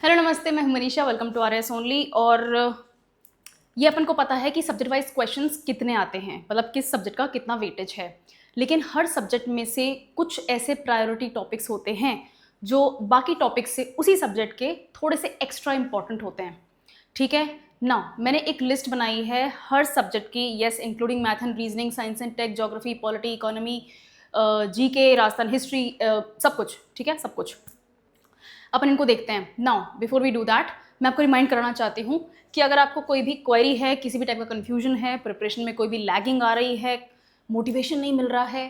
Hello नमस्ते, मैं हूं Manisha. Welcome to R S only. और ये अपन को पता है कि सब्जेक्ट वाइज क्वेश्चंस कितने आते हैं, मतलब किस सब्जेक्ट का कितना वेटेज है। लेकिन हर सब्जेक्ट में से कुछ ऐसे प्रायोरिटी टॉपिक्स होते हैं जो बाकी टॉपिक्स से उसी सब्जेक्ट के थोड़े से एक्स्ट्रा इंपॉर्टेंट होते हैं। ठीक है ना, मैंने एक लिस्ट बनाई है हर सब्जेक्ट की, yes, including math and reasoning, science and tech, geography, polity, economy, GK, Rajasthan history, सब कुछ। ठीक है, सब कुछ अपन इनको देखते हैं। Now before we do that, मैं आपको रिमाइंड कराना चाहती हूँ कि अगर आपको कोई भी क्वेरी है, किसी भी टाइप का कन्फ्यूजन है, प्रिपरेशन में कोई भी लैगिंग आ रही है, मोटिवेशन नहीं मिल रहा है,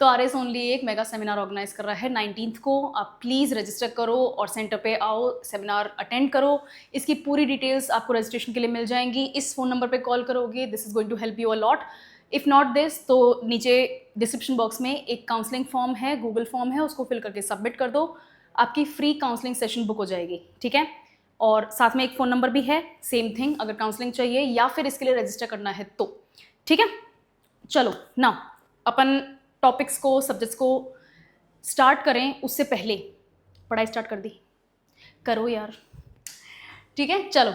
तो आर एस ओनली एक मेगा सेमिनार ऑर्गेनाइज कर रहा है 19th को। आप प्लीज़ रजिस्टर करो और सेंटर पे आओ, सेमिनार अटेंड करो। इसकी पूरी डिटेल्स आपको रजिस्ट्रेशन के लिए मिल जाएंगी। इस फ़ोन नंबर पे कॉल करोगे, this is going to help you a lot. If not this, तो नीचे डिस्क्रिप्शन बॉक्स में एक काउंसलिंग फॉर्म है, गूगल फॉर्म है, उसको फिल करके सबमिट कर दो। आपकी फ्री काउंसलिंग सेशन बुक हो जाएगी। ठीक है, और साथ में एक फ़ोन नंबर भी है, सेम थिंग, अगर काउंसलिंग चाहिए या फिर इसके लिए रजिस्टर करना है तो। ठीक है, चलो ना अपन टॉपिक्स को, सब्जेक्ट्स को स्टार्ट करें। उससे पहले पढ़ाई स्टार्ट कर दी, करो यार। ठीक है, चलो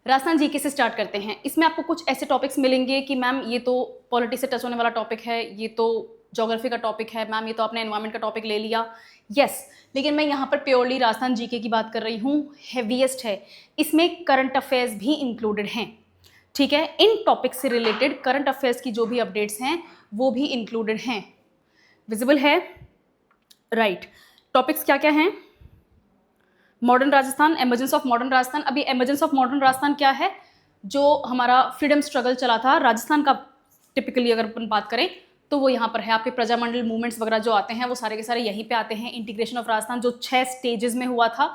राजस्थान जीके से स्टार्ट करते हैं। इसमें आपको कुछ ऐसे टॉपिक्स मिलेंगे कि मैम ये तो पॉलिटी से टच होने वाला टॉपिक है, ये तो ज्योग्राफी का टॉपिक है, मैम ये तो आपने एनवायरमेंट का टॉपिक ले लिया। यस, लेकिन मैं यहाँ पर प्योरली राजस्थान जीके की बात कर रही हूँ, हैवीएस्ट है। इसमें करंट अफेयर्स भी इंक्लूडेड हैं। ठीक है, इन टॉपिक से रिलेटेड करंट अफेयर्स की जो भी अपडेट्स हैं वो भी इंक्लूडेड हैं। विजिबल है? राइट। टॉपिक्स क्या क्या हैं? Modern Rajasthan, emergence of modern Rajasthan. अभी एमर्जेंस ऑफ मॉडर्न राजस्थान क्या है? जो हमारा फ्रीडम स्ट्रगल चला था राजस्थान का, टिपिकली अगर अपन बात करें तो वो यहाँ पर है। आपके प्रजामंडल मूवमेंट्स वगैरह जो आते हैं वो सारे के सारे यहीं पे आते हैं। इंटीग्रेशन ऑफ राजस्थान जो 6 स्टेजेस में हुआ था,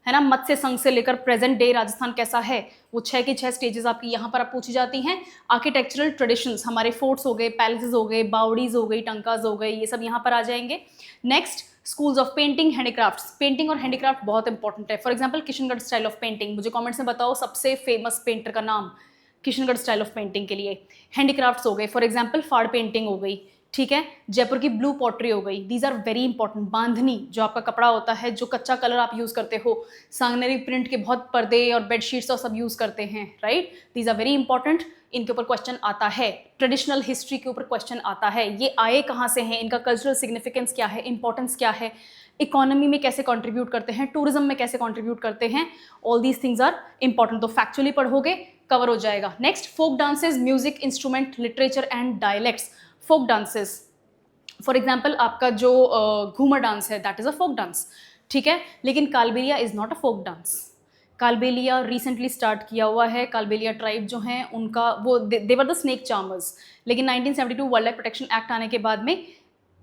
है ना, मत्स्य संघ से लेकर प्रेजेंट डे राजस्थान कैसा है, वो 6 की 6 स्टेजेस आपकी यहाँ पर आप पूछी जाती हैं। आर्किटेक्चरल ट्रेडिशंस, हमारे फोर्ट्स हो गए, पैलेसेस हो गए, बावड़ीज हो गई, टंकाज हो गए, ये सब यहाँ पर आ जाएंगे। Next, schools of painting, handicrafts. Painting और हैंडीक्राफ्ट बहुत इंपॉर्टेंट है। For example Kishangarh style of painting, मुझे कमेंट्स में बताओ सबसे फेमस पेंटर का नाम किशनगढ़ स्टाइल ऑफ पेंटिंग के लिए। हैंडीक्राफ्ट्स हो गए, फॉर एग्जाम्पल फाड़ पेंटिंग हो गई, ठीक है, जयपुर की ब्लू पॉटरी हो गई, दीज आर वेरी इंपॉर्टेंट। बांधनी, जो आपका कपड़ा होता है, जो कच्चा कलर आप यूज करते हो, सांगनेरी प्रिंट के बहुत पर्दे और बेडशीट्स और सब यूज करते हैं, right, these are very important. इनके ऊपर क्वेश्चन आता है। ट्रेडिशनल हिस्ट्री के ऊपर क्वेश्चन आता है, ये आए कहाँ से हैं, इनका कल्चरल सिग्निफिकेंस क्या है, इंपॉर्टेंस क्या है, इकोनॉमी में कैसे कंट्रीब्यूट करते हैं, टूरिज्म में कैसे कंट्रीब्यूट करते हैं, all these things are important. तो फैक्चुअली पढ़ोगे, कवर हो जाएगा। Next, folk dances, music instrument, literature and dialects. Folk dances, for example आपका जो घूमर डांस है, that is a folk dance. ठीक है, लेकिन Kalbelia is not a folk dance. Kalbelia recently start किया हुआ है। कालबेलिया ट्राइब जो हैं उनका, वो they were the snake charmers, लेकिन 1972 वाइल्ड लाइफ प्रोटेक्शन एक्ट आने के बाद में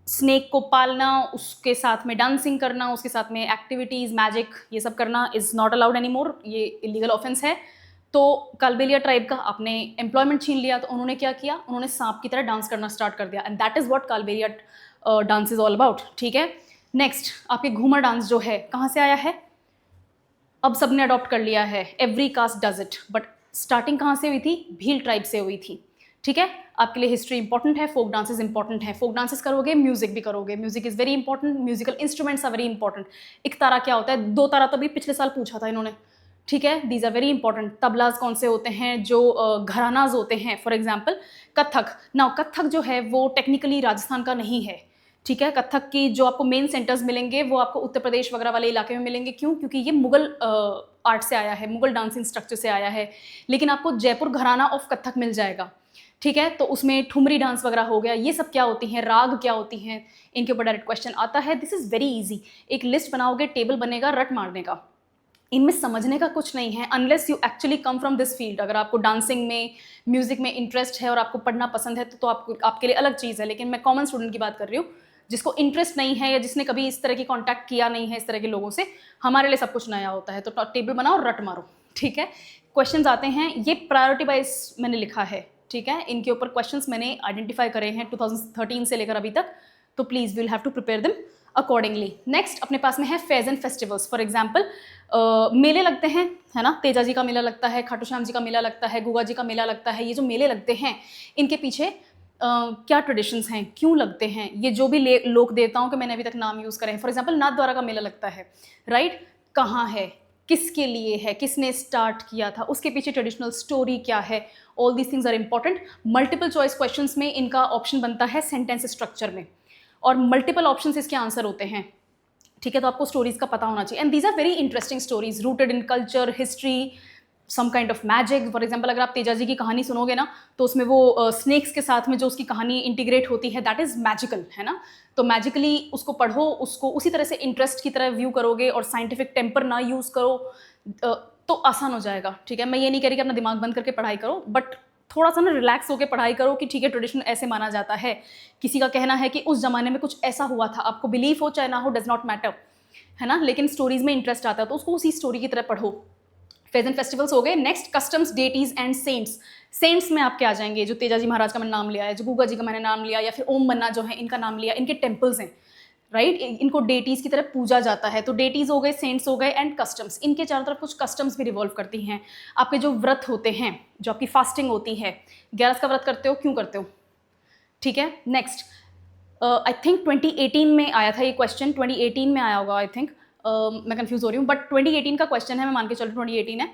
स्नेक को पालना, उसके साथ में डांसिंग करना, उसके साथ में एक्टिविटीज, मैजिक, ये सब करना is not allowed any more, ये इलीगल ऑफेंस है। तो कालबेलिया ट्राइब का आपने एम्प्लॉयमेंट छीन लिया, तो उन्होंने क्या किया, उन्होंने सांप की तरह डांस करना स्टार्ट कर दिया, and that is what Kalbelia dance is all about. ठीक है, नेक्स्ट, आपके घूमर डांस जो है कहाँ से आया है? अब सबने अडॉप्ट कर लिया है, every caste does it, but starting कहाँ से हुई थी? भील ट्राइब से हुई थी। ठीक है, आपके लिए हिस्ट्री इंपॉर्टेंट है, फोक डांसेस इंपॉर्टेंट है। फोक डांसेस करोगे, म्यूजिक भी करोगे, music is very important, musical instruments are very important. Ektara क्या होता है? 2 तारा तो भी पिछले साल पूछा था इन्होंने। ठीक है, दीज आर वेरी इंपॉर्टेंट। तबलाज कौन से होते हैं? जो घरानाज होते हैं, for example Kathak. Now Kathak जो है वो टेक्निकली राजस्थान का नहीं है। ठीक है, कथक की जो आपको मेन सेंटर्स मिलेंगे वो आपको उत्तर प्रदेश वगैरह वाले इलाके में मिलेंगे। क्यों? क्योंकि ये मुगल आर्ट से आया है, मुगल डांसिंग स्ट्रक्चर से आया है। लेकिन आपको जयपुर घराना ऑफ कथक मिल जाएगा। ठीक है, तो उसमें ठुमरी डांस वगैरह हो गया, ये सब क्या होती हैं, राग क्या होती हैं, इनके ऊपर डायरेक्ट क्वेश्चन आता है। This is very easy. एक लिस्ट बनाओगे, टेबल बनेगा, रट मारने का। इनमें समझने का कुछ नहीं है unless you actually come from this field. अगर आपको डांसिंग में, म्यूजिक में इंटरेस्ट है और आपको पढ़ना पसंद है तो आपको, आपके लिए अलग चीज़ है। लेकिन मैं कॉमन स्टूडेंट की बात कर रही हूँ, जिसको इंटरेस्ट नहीं है या जिसने कभी इस तरह की कॉन्टैक्ट किया नहीं है इस तरह के लोगों से, हमारे लिए सब कुछ नया होता है। तो टेबल बनाओ, रट मारो। ठीक है, क्वेश्चंस आते हैं, ये प्रायोरिटी वाइज मैंने लिखा है। ठीक है, इनके ऊपर क्वेश्चंस मैंने आइडेंटिफाई करे हैं 2013 से लेकर अभी तक, तो please will have to prepare them accordingly. Next, अपने पास में है fairs and festivals. For example मेले लगते हैं, है ना, तेजा जी का मेला लगता है, खाटू श्याम जी का मेला लगता है, गुगा जी का मेला लगता है। ये जो मेले लगते हैं, इनके पीछे क्या ट्रेडिशंस हैं, क्यों लगते हैं, ये जो भी लोक देवताओं के मैंने अभी तक नाम यूज़ करे हैं। फॉर एग्जाम्पल नाथ द्वारा का मेला लगता है, राइट, कहाँ है, किसके लिए है, किसने स्टार्ट किया था, उसके पीछे ट्रेडिशनल स्टोरी क्या है, all these things are important. Multiple choice questions में इनका ऑप्शन बनता है सेंटेंस स्ट्रक्चर में, और मल्टीपल ऑप्शंस इसके आंसर होते हैं, ठीक है। तो आपको स्टोरीज का पता होना चाहिए, and these are very interesting stories rooted in culture, history, some kind of magic. For example अगर आप तेजा जी की कहानी सुनोगे ना, तो उसमें वो स्नेक्स के साथ में जो उसकी कहानी इंटीग्रेट होती है, दैट इज़ मैजिकल, है ना। तो मैजिकली उसको पढ़ो, उसको उसी तरह से इंटरेस्ट की तरह व्यू करोगे, और साइंटिफिक टेम्पर ना यूज़ करो, तो आसान हो जाएगा, ठीक है। मैं ये नहीं कह रही कि अपना दिमाग बंद करके पढ़ाई करो, बट थोड़ा सा ना रिलैक्स होकर पढ़ाई करो कि ठीक है, ट्रेडिशन ऐसे माना जाता है, किसी का कहना है कि उस जमाने में कुछ ऐसा हुआ था, आपको बिलीव हो चाहे ना हो, डज नॉट मैटर, है ना। लेकिन स्टोरीज में इंटरेस्ट आता है तो उसको उसी स्टोरी की तरह पढ़ो। फेज एंड फेस्टिवल्स हो गए। Next, customs, deities and saints. Saints में आपके आ जाएंगे जो तेजा जी महाराज का मैंने नाम लिया है, जो गूगा जी का मैंने नाम लिया, या फिर ओम मन्ना जो है इनका नाम लिया, इनके टेम्पल्स हैं, राइट। इनको डेटीज की तरह पूजा जाता है। तो डेटीज हो गए, सेंट्स हो गए, एंड कस्टम्स। इनके चारों तरफ कुछ कस्टम्स भी रिवॉल्व करती हैं। आपके जो व्रत होते हैं, जो आपकी फास्टिंग होती है, 11 का व्रत करते हो, क्यों करते हो, ठीक है। नेक्स्ट, आई थिंक 2018 में आया था ये क्वेश्चन, 2018 में आया होगा आई थिंक, मैं कंफ्यूज हो रही हूँ, बट 2018 का क्वेश्चन है, मैं मान के चलूँ 2018 है।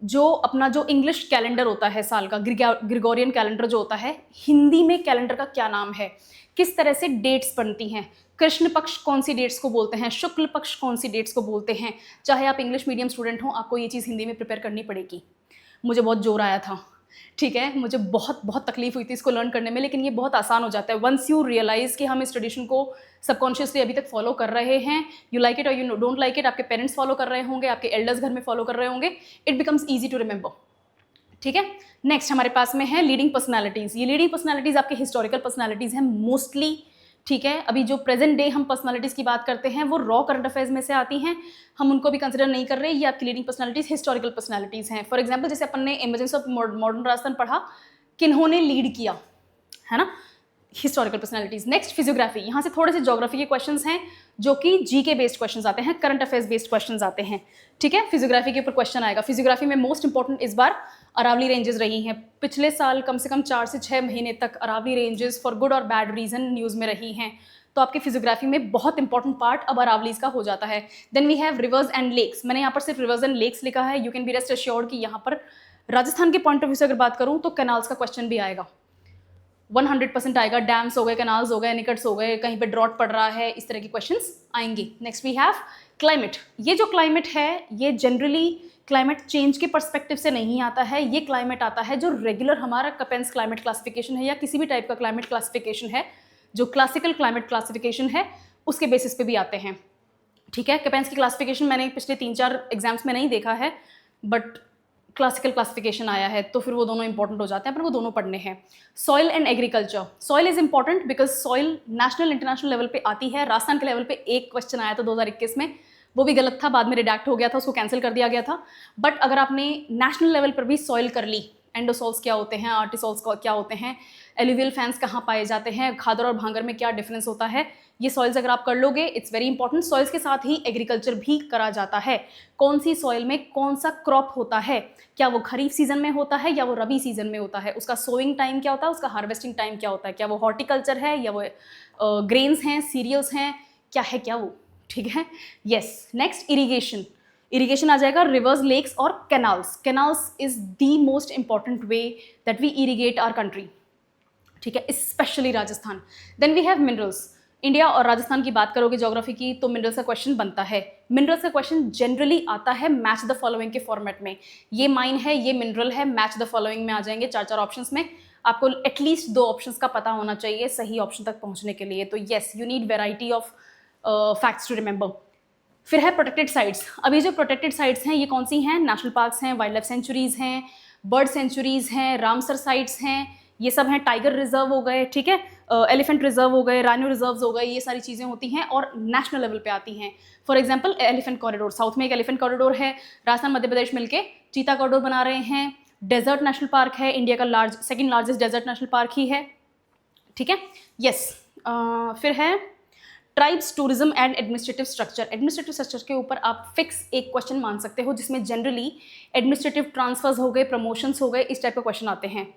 जो अपना जो इंग्लिश कैलेंडर होता है साल का, ग्रिगोरियन कैलेंडर जो होता है, हिंदी में कैलेंडर का क्या नाम है, किस तरह से डेट्स बनती हैं, कृष्ण पक्ष कौन सी डेट्स को बोलते हैं, शुक्ल पक्ष कौन सी डेट्स को बोलते हैं। चाहे आप इंग्लिश मीडियम स्टूडेंट हो, आपको ये चीज़ हिंदी में प्रिपेयर करनी पड़ेगी। मुझे बहुत जोर आया था, ठीक है, मुझे बहुत बहुत तकलीफ हुई थी इसको लर्न करने में, लेकिन ये बहुत आसान हो जाता है वंस यू रियलाइज कि हम इस ट्रेडिशन को सबकॉन्शियसली अभी तक फॉलो कर रहे हैं। यू लाइक इट और यू डोंट लाइक इट, आपके पेरेंट्स फॉलो कर रहे होंगे, आपके एल्डर्स घर में फॉलो कर रहे होंगे, it becomes easy to remember, ठीक है। नेक्स्ट हमारे पास में है लीडिंग पर्सनैलिटीज़। ये लीडिंग पर्सनैलिटीज़ आपके हिस्टोरिकल पर्सनैलिटीज़ हैं मोस्टली, ठीक है। अभी जो प्रेजेंट डे हम पर्सनालिटीज़ की बात करते हैं वो रॉ करंट अफेयर्स में से आती हैं, हम उनको भी कंसिडर नहीं कर रहे। ये आपकी लीडिंग पर्सनालिटीज़ हिस्टोरिकल पर्सनालिटीज़ हैं। फॉर एग्जांपल जैसे अपन ने इमर्जेंस ऑफ मॉडर्न राजस्थान पढ़ा, किन्होंने लीड किया, है ना, हिस्टोरिकल पर्सनालिटीज़। Next, physiography. यहाँ से थोड़े से ज्योग्राफी के क्वेश्चंस हैं जो कि जीके बेस्ड क्वेश्चंस आते हैं, करंट अफेयर्स बेस्ड क्वेश्चंस आते हैं, ठीक है। फिजियोग्राफी के ऊपर क्वेश्चन आएगा। फिजियोग्राफी में मोस्ट इंपॉर्टेंट इस बार अरावली रेंजेस रही हैं। पिछले साल कम से कम 4 से 6 महीने तक अरावली रेंजेस फॉर गुड और बैड रीजन न्यूज़ में रही हैं, तो आपकी फिजियोग्राफी में बहुत इंपॉर्टेंट पार्ट अब अरावलीज का हो जाता है। Then we have rivers and lakes. मैंने यहाँ पर सिर्फ रिवर्स एंड लेक्स लिखा है, you can be rest assured कि यहाँ पर राजस्थान के पॉइंट ऑफ व्यू से अगर बात करूँ तो कैनाल्स का क्वेश्चन भी आएगा, 100% आएगा। डैम्स हो गए, कैनाल्स हो गए, निकट्स हो गए, कहीं पे ड्रॉट पड़ रहा है, इस तरह के क्वेश्चंस आएंगे। Next we have climate. ये जो क्लाइमेट है ये जनरली क्लाइमेट चेंज के पर्सपेक्टिव से नहीं आता है, ये क्लाइमेट आता है जो रेगुलर हमारा कपेंस क्लाइमेट क्लासिफिकेशन है या किसी भी टाइप का क्लाइमेट क्लासिफिकेशन है, जो क्लासिकल क्लाइमेट क्लासिफिकेशन है उसके बेसिस पे भी आते हैं, ठीक है। कपेंस की क्लासिफिकेशन मैंने पिछले 3-4 एग्जाम्स में नहीं देखा है, बट क्लासिकल क्लासिफिकेशन आया है, तो फिर वो दोनों इंपॉर्टेंट हो जाते हैं, अपन को दोनों पढ़ने हैं। Soil and agriculture. Soil is important because soil national international level पे आती है। राजस्थान के लेवल पे एक क्वेश्चन आया था 2021 में, वो भी गलत था, बाद में रिडैक्ट हो गया था, उसको कैंसिल कर दिया गया था। बट अगर आपने नेशनल लेवल पर भी सॉइल कर ली, एंडोसॉल्स क्या होते हैं, आर्टिसॉल्स क्या होते हैं, एलुवियल फैंस कहाँ पाए जाते हैं, खादर और भांगर में क्या डिफरेंस होता है, ये सॉइल्स अगर आप कर लोगे, इट्स वेरी इंपॉर्टेंट। सॉइल्स के साथ ही एग्रीकल्चर भी करा जाता है। कौन सी सॉइल में कौन सा क्रॉप होता है, क्या वो खरीफ सीजन में होता है या वो रबी सीजन में होता है, उसका सोइंग टाइम क्या होता है, उसका हार्वेस्टिंग टाइम क्या होता है, क्या वो हॉर्टिकल्चर है या वो ग्रेन्स हैं, सीरियल्स हैं, क्या है क्या वो, ठीक है। Yes, next irrigation. इरीगेशन आ जाएगा, रिवर्स, लेक्स और canals. Canals is the most important way that we irrigate our country, ठीक है, specially Rajasthan. Then we have minerals. India और राजस्थान की बात करोगे ज्योग्राफी की तो मिनरल्स का क्वेश्चन बनता है। मिनरल्स का क्वेश्चन जनरली आता है मैच द फॉलोइंग के फॉर्मेट में। ये माइन है, ये मिनरल है, मैच द फॉलोइंग में आ जाएंगे 4-4 ऑप्शंस में। आपको एटलीस्ट 2 ऑप्शंस का पता होना चाहिए सही ऑप्शन तक पहुंचने के लिए। तो yes, you need variety of facts to remember. फिर है प्रोटेक्टेड साइट्स। अभी जो प्रोटेक्टेड साइट्स हैं ये कौन सी हैं, नेशनल पार्क्स हैं, वाइल्ड लाइफ सेंचुरीज़ हैं, बर्ड सेंचुरीज़ हैं, रामसर साइट्स हैं, ये सब हैं। टाइगर रिजर्व हो गए, ठीक है, एलिफेंट रिजर्व हो गए, राइनो रिजर्व्स हो गए, ये सारी चीज़ें होती हैं और नेशनल लेवल पे आती हैं। For example elephant corridor, south में एक एलिफेंट कॉरिडोर है, राजस्थान मध्य प्रदेश मिलके चीता कॉरिडोर बना रहे हैं। डेजर्ट नेशनल पार्क है, इंडिया का second largest desert national park ही है, ठीक है। यस, फिर है tribes, tourism and administrative structure. Administrative structure के ऊपर आप फिक्स एक क्वेश्चन मान सकते हो जिसमें जनरली एडमिनिस्ट्रेटिव ट्रांसफर्स हो गए, प्रमोशंस हो गए, इस टाइप के क्वेश्चन आते हैं,